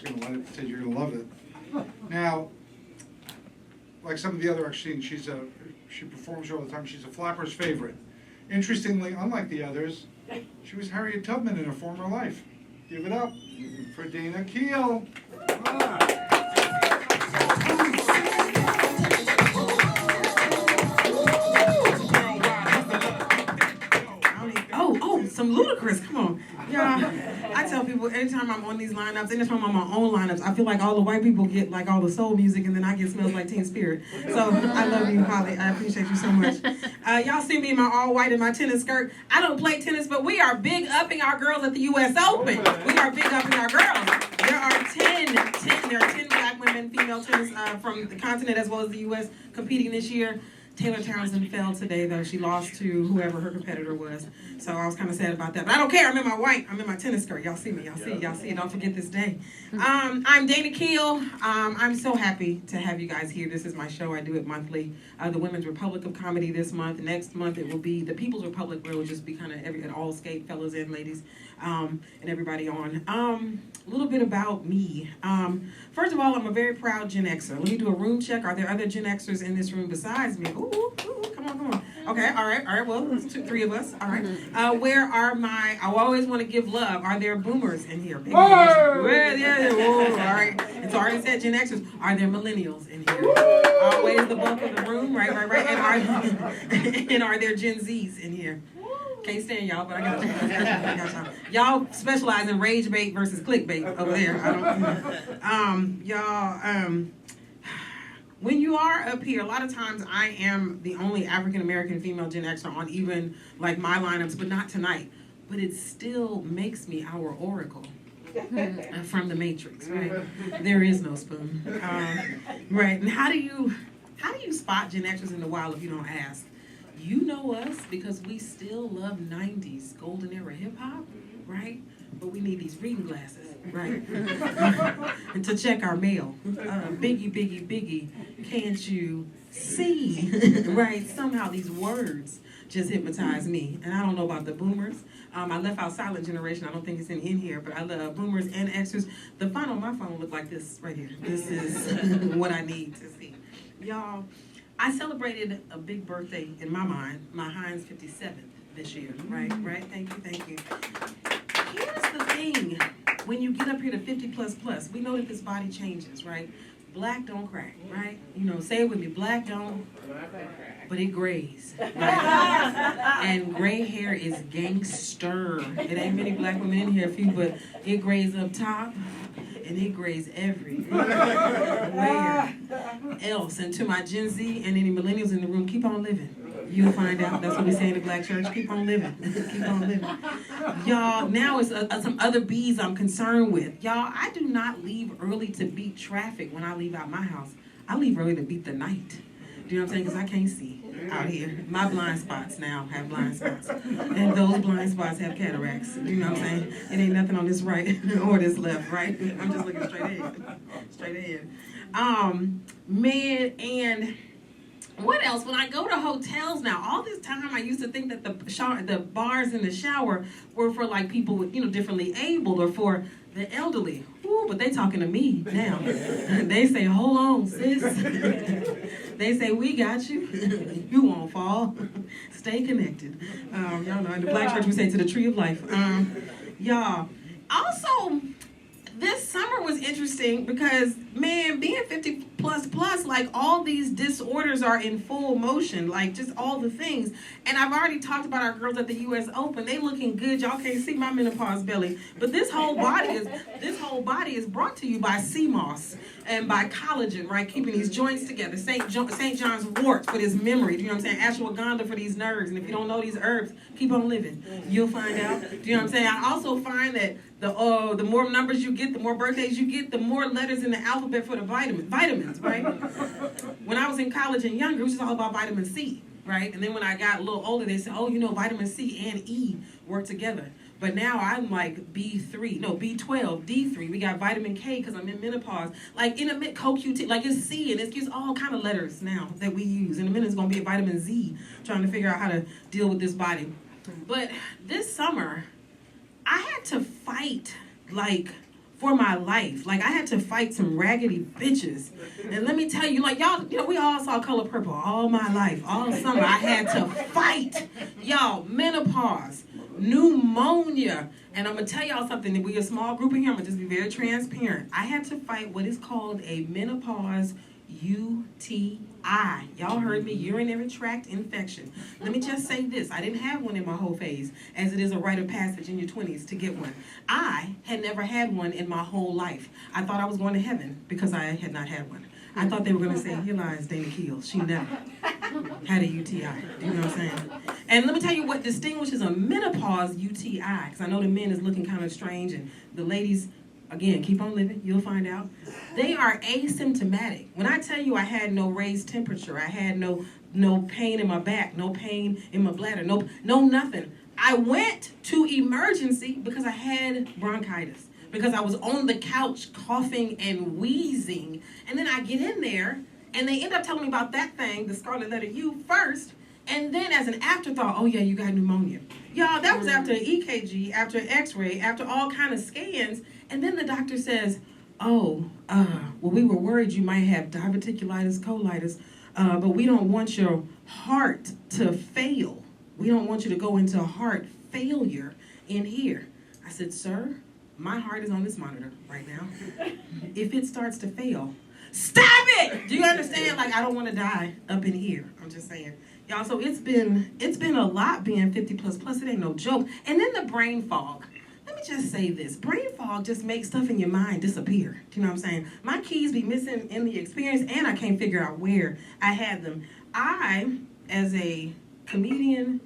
going to let it, said you're going to love it. Now, like some of the other acts, she performs all the time. She's a flapper's favorite. Interestingly, unlike the others, she was Harriet Tubman in her former life. Give it up for Dana Keel. Some Ludacris, come on. Yeah, I tell people anytime I'm on these lineups, anytime I'm on my own lineups, I feel like all the white people get like all the soul music and then I get Smells Like Teen Spirit. So I love you, Holly. I appreciate you so much. Y'all see me in my all white and my tennis skirt. I don't play tennis, but we are big upping our girls at the U.S. Open. We are big upping our girls. There are 10 black women, female tennis from the continent as well as the U.S. competing this year. Taylor Townsend fell today, though. She lost to whoever her competitor was. So I was kind of sad about that. But I don't care. I'm in my white. I'm in my tennis skirt. Y'all see me. Y'all see. Don't forget this day. I'm Dana Keel. I'm so happy to have you guys here. This is my show. I do it monthly. The Women's Republic of Comedy this month. Next month it will be the People's Republic, where it will just be kind of an all-skate, fellas and ladies, and everybody on. A little bit about me. First of all, I'm a very proud Gen Xer. Let me do a room check. Are there other Gen Xers in this room besides me? Ooh, come on. Okay, all right. Well, it's 3 of us. All right. Where are my? I always want to give love. Are there boomers in here? Yeah. Whoa, all right. It's already said Gen Xers. Are there millennials in here? Always the bulk of the room. Right. And are there Gen Zs in here? Can't stand y'all, but I got y'all. Y'all specialize in rage bait versus clickbait over there. When you are up here, a lot of times I am the only African American female Gen Xer on even like my lineups, but not tonight. But it still makes me our oracle from the Matrix, right? There is no spoon, right? And how do you spot Gen Xers in the wild if you don't ask? You know us because we still love 90s golden era hip hop, right? But we need these reading glasses, right? And to check our mail. Biggie, can't you see? Right? Somehow these words just hypnotize me. And I don't know about the boomers. I left out Silent Generation. I don't think it's in here, but I love boomers and Xers. The font on my phone look like this right here. This is what I need to see. Y'all, I celebrated a big birthday in my mind, my Heinz 57th this year, right? Thank you. Here's the thing, when you get up here to 50 plus, we know that this body changes, right? Black don't crack, right? Say it with me, black don't, but it grays, right? And gray hair is gangster. It ain't many black women in here, but it grays up top. And it grays everywhere else. And to my Gen Z and any millennials in the room, keep on living. You'll find out. That's what we say in the black church. Keep on living. Keep on living. Y'all, now it's some other B's I'm concerned with. Y'all, I do not leave early to beat traffic when I leave out my house. I leave early to beat the night. Do you know what I'm saying? Because I can't see out here. My blind spots now have blind spots. And those blind spots have cataracts. You know what I'm saying? It ain't nothing on this right or this left, right? I'm just looking straight ahead. Man, and what else? When I go to hotels now, all this time I used to think that the bars in the shower were for like people with, differently abled or for the elderly. Ooh, but they talking to me now. They say, hold on, sis. They say, we got you. You won't fall. Stay connected. Y'all know, in the black church we say to the tree of life. Y'all. Also, this summer was interesting because, man, being 50 plus, like all these disorders are in full motion, like just all the things. And I've already talked about our girls at the U.S. Open. They looking good. Y'all can't see my menopause belly, but this whole body is brought to you by CMOS and by collagen, right? Keeping these joints together. St. John's wort for this memory. Do you know what I'm saying? Ashwagandha for these nerves. And if you don't know these herbs, keep on living. You'll find out. Do you know what I'm saying? I also find that the more numbers you get, the more birthdays you get, the more letters in the alphabet for the vitamins, right? When I was in college and younger, it was just all about vitamin C, right? And then when I got a little older, they said, vitamin C and E work together. But now I'm like B12, D3. We got vitamin K because I'm in menopause. Like in a minute, CoQ10, like it's C, and it's all kind of letters now that we use. In a minute, it's going to be a vitamin Z, trying to figure out how to deal with this body. But this summer, I had to fight, for my life. Like, I had to fight some raggedy bitches. And let me tell you, like, y'all, you know, we all saw Color Purple all my life, all summer. I had to fight. Y'all, menopause, pneumonia. And I'm going to tell y'all something. We're a small group in here. I'm going to just be very transparent. I had to fight what is called a menopause UTI. Y'all heard me, urinary tract infection. Let me just say this. I didn't have one in my whole phase, as it is a rite of passage in your 20s to get one. I had never had one in my whole life. I thought I was going to heaven because I had not had one. I thought they were going to say, here lies Dana Keel. She never had a UTI. Do you know what I'm saying? And let me tell you what distinguishes a menopause UTI, because I know the men is looking kind of strange, and the ladies, again, keep on living, you'll find out. They are asymptomatic. When I tell you I had no raised temperature, I had no pain in my back, no pain in my bladder, no nothing. I went to emergency because I had bronchitis, because I was on the couch coughing and wheezing. And then I get in there, and they end up telling me about that thing, the scarlet letter U, first. And then as an afterthought, oh yeah, you got pneumonia. Y'all, that was after an EKG, after an x-ray, after all kind of scans. And then the doctor says, well, we were worried you might have diverticulitis colitis, but we don't want your heart to fail. We don't want you to go into heart failure in here. I said, sir, my heart is on this monitor right now. If it starts to fail, stop it! Do you understand? Like, I don't want to die up in here. I'm just saying. Y'all, so it's been a lot being 50 plus, it ain't no joke. And then the brain fog. Let me just say this. Brain fog just makes stuff in your mind disappear. Do you know what I'm saying? My keys be missing in the experience, and I can't figure out where I had them. I, as a comedian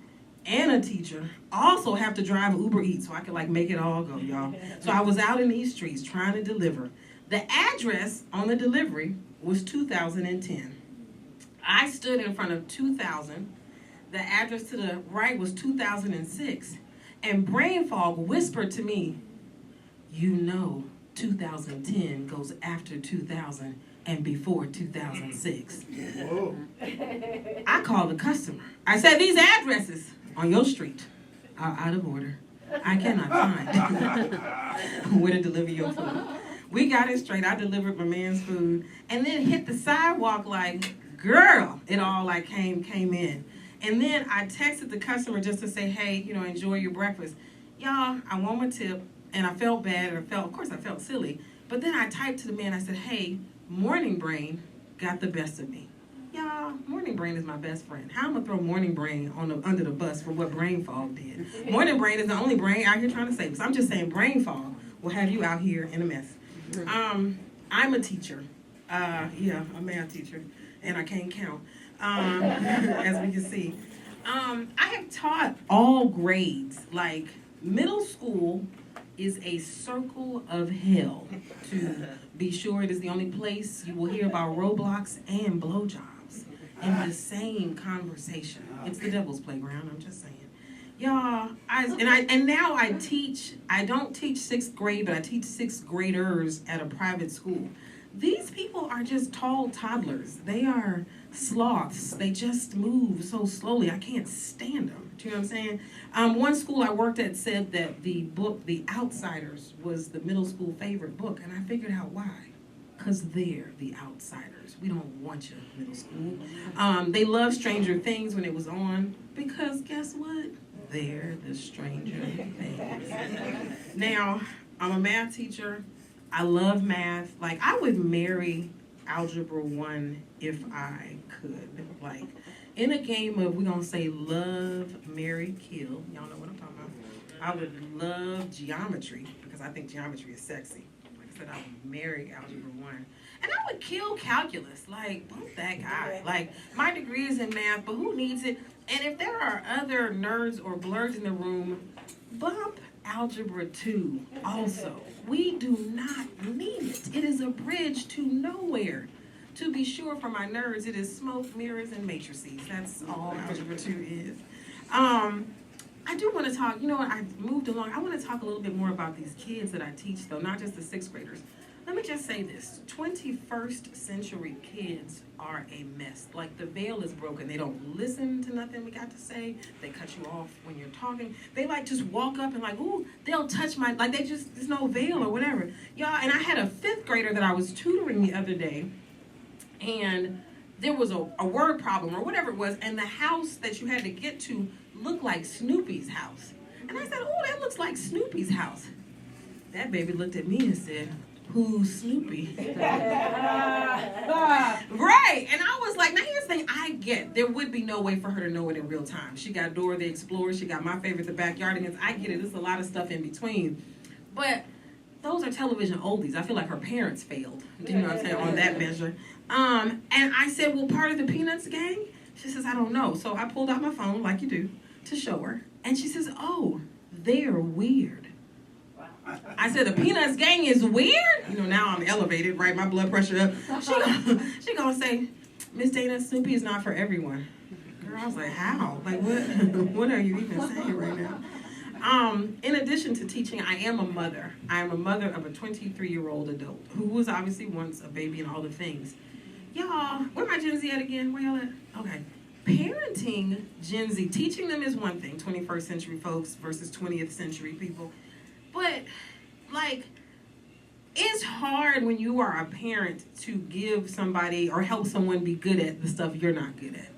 and a teacher, also have to drive Uber Eats so I can, like, make it all go, y'all. So I was out in these streets trying to deliver. The address on the delivery was 2010. I stood in front of 2000. The address to the right was 2006. And brain fog whispered to me, you know 2010 goes after 2000 and before 2006. Whoa. I called the customer. I said, these addresses on your street are out of order. I cannot find where to deliver your food. We got it straight. I delivered my man's food and then hit the sidewalk like, girl, it all like came in. And then I texted the customer just to say, hey, you know, enjoy your breakfast. Y'all, I want my tip, and I felt bad, and of course I felt silly. But then I typed to the man, I said, hey, morning brain got the best of me. Y'all, morning brain is my best friend. How am I gonna throw morning brain under the bus for what brain fog did? Morning brain is the only brain out here trying to save us. I'm just saying brain fog will have you out here in a mess. I'm a teacher. A math teacher, and I can't count. As we can see. I have taught all grades. Like, middle school is a circle of hell. To be sure, it is the only place you will hear about Roblox and blowjobs in the same conversation. It's the devil's playground, I'm just saying. Y'all, now I teach, I don't teach 6th grade, but I teach 6th graders at a private school. These people are just tall toddlers. They are sloths. They just move so slowly. I can't stand them. Do you know what I'm saying? One school I worked at said that the book, The Outsiders, was the middle school favorite book, and I figured out why. Because they're the outsiders. We don't want you, middle school. They loved Stranger Things when it was on, because guess what? They're the Stranger Things. Now, I'm a math teacher. I love math. Like, I would marry Algebra 1 if I could. Like, in a game of, we're going to say love, marry, kill. Y'all know what I'm talking about. I would love geometry because I think geometry is sexy. Like I said, I would marry Algebra 1. And I would kill calculus. Like, bump that guy. Like, my degree is in math, but who needs it? And if there are other nerds or blurs in the room, bump Algebra 2 also. We do not need it. It is a bridge to nowhere. To be sure, for my nerds, it is smoke, mirrors, and matrices. That's all Algebra 2 is. I do want to talk, you know what, I moved along. I want to talk a little bit more about these kids that I teach, though, not just the 6th graders. let me just say this. 21st century kids are a mess. Like, the veil is broken. They don't listen to nothing we got to say. They cut you off when you're talking. They, like, just walk up and, like, ooh, they'll touch my, like, they just, there's no veil or whatever. Y'all, and I had a 5th grader that I was tutoring the other day, and there was a word problem or whatever it was, and the house that you had to get to looked like Snoopy's house. And I said, oh, that looks like Snoopy's house. That baby looked at me and said, who's Snoopy? Right. And I was like, now here's the thing, I get there would be no way for her to know it in real time. She got Dora the Explorer, she got My Favorite, The Backyardigans. I get it, there's a lot of stuff in between. But those are television oldies. I feel like her parents failed, you know what I'm saying, on that measure. And I said, well, part of the Peanuts gang? She says, I don't know. So I pulled out my phone, like you do, to show her. And she says, oh, they're weird. I said, the Peanuts gang is weird? You know, now I'm elevated, right? My blood pressure up. She gonna say, Miss Dana, Snoopy is not for everyone. Girl, I was like, how? Like, what are you even saying right now? In addition to teaching, I am a mother. I am a mother of a 23-year-old adult who was obviously once a baby and all the things. Y'all, where my Gen Z at again? Where y'all at? Okay. Parenting Gen Z, teaching them is one thing, 21st century folks versus 20th century people. But, like, it's hard when you are a parent to give somebody or help someone be good at the stuff you're not good at.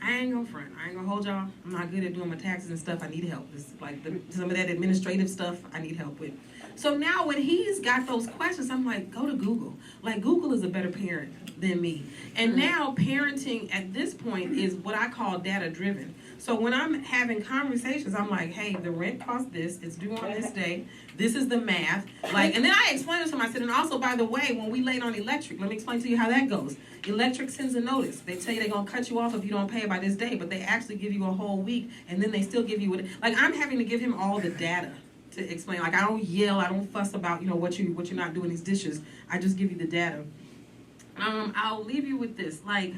I ain't gonna front. I ain't gonna hold y'all. I'm not good at doing my taxes and stuff. I need help. It's like some of that administrative stuff I need help with. So now when he's got those questions, I'm like, go to Google. Like, Google is a better parent than me. And now parenting at this point is what I call data driven. So when I'm having conversations, I'm like, hey, the rent costs this, it's due on this day, this is the math. Like, and then I explain it to myself. And also, by the way, when we late on electric, let me explain to you how that goes. Electric sends a notice. They tell you they're gonna cut you off if you don't pay by this day, but they actually give you a whole week, and then they still give you like, I'm having to give him all the data to explain. Like, I don't yell, I don't fuss about, you know, what you're not doing these dishes. I just give you the data. I'll leave you with this. Like,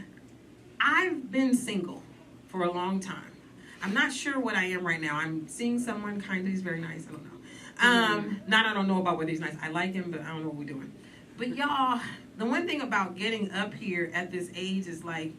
I've been single for a long time. I'm not sure what I am right now. I'm seeing someone kind of, he's very nice, I don't know. I don't know about whether he's nice. I like him, but I don't know what we're doing. But y'all, the one thing about getting up here at this age is like,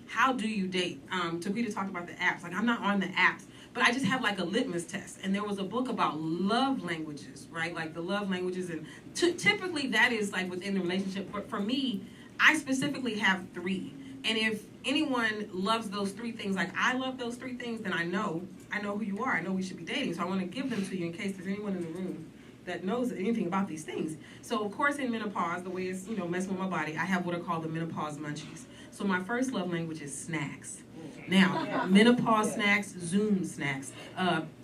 how do you date? Takita talked about the apps. Like, I'm not on the apps, but I just have like a litmus test. And there was a book about love languages, right? Like the love languages, and typically that is like within the relationship. But for me, I specifically have 3. And if anyone loves those 3 things, like I love those 3 things, then I know who you are. I know we should be dating. So I want to give them to you in case there's anyone in the room that knows anything about these things. So of course in menopause, the way it's, you know, messing with my body, I have what are called the menopause munchies. So my first love language is snacks. Now, menopause snacks, Zoom snacks,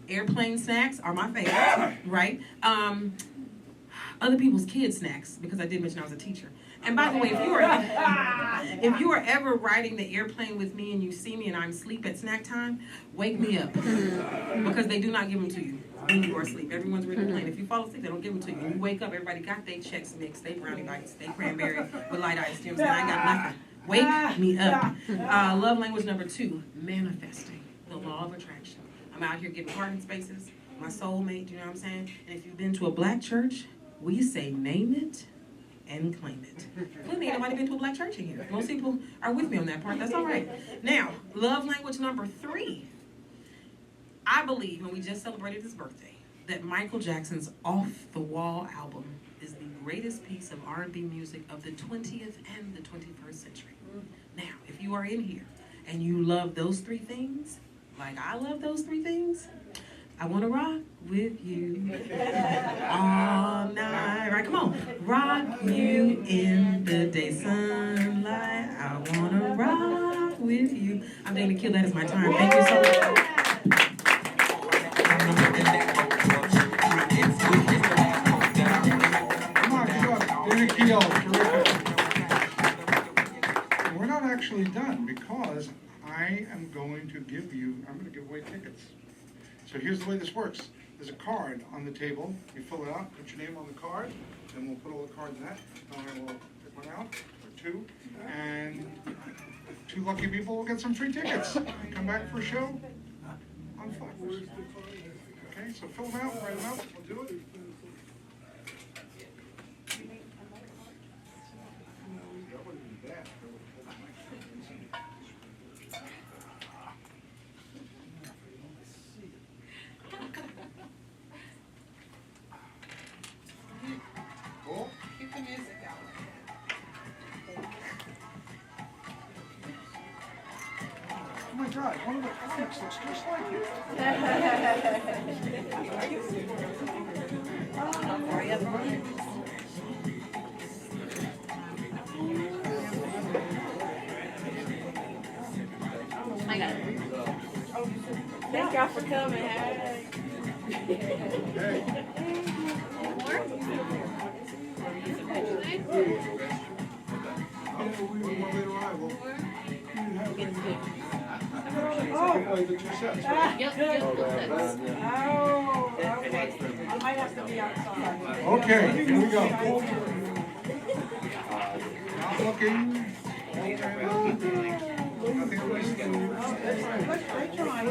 airplane snacks are my favorite, right? Other people's kids' snacks, because I did mention I was a teacher. And by the way, if you are ever riding the airplane with me and you see me and I'm asleep at snack time, wake me up. Because they do not give them to you when you are asleep. Everyone's reading the plane. If you fall asleep, they don't give them to you. When you wake up, everybody got their Chex Mix, they brownie bites, they cranberry with light ice. You know what I'm saying? I ain't got nothing. Wake me up. Love language number 2, manifesting, the law of attraction. I'm out here getting parking spaces, my soulmate, you know what I'm saying? And if you've been to a black church, we say name it and claim it. Well, ain't nobody been to a black church in here. Most people are with me on that part. That's all right. Now, love language number 3. I believe, and we just celebrated his birthday, that Michael Jackson's Off the Wall album is the greatest piece of R&B music of the 20th and the 21st century. Now, if you are in here and you love those 3 things, like I love those 3 things, I want to rock with you all night. Right, come on. Rock you in the day sunlight. I want to rock with you. I'm going to kill that as my time. Thank you so much. Come on, good job. Dana Keel, terrific. We're not actually done because I am going to give away tickets. So here's the way this works. There's a card on the table. You fill it out, put your name on the card, then we'll put all the cards in that. And we'll pick one out, or 2, and 2 lucky people will get some free tickets. Come back for a show on Flappers. Okay, so fill them out, write them out, we'll do it. the music going. Oh my God, one of the comics looks just like you. I got it. Thank y'all for coming. Hey. Hey. One more later on, we'll play the two sets, right? Yep, Oh, okay. I might have to be outside. Okay, here we go. Not looking. Nothing. Let's try.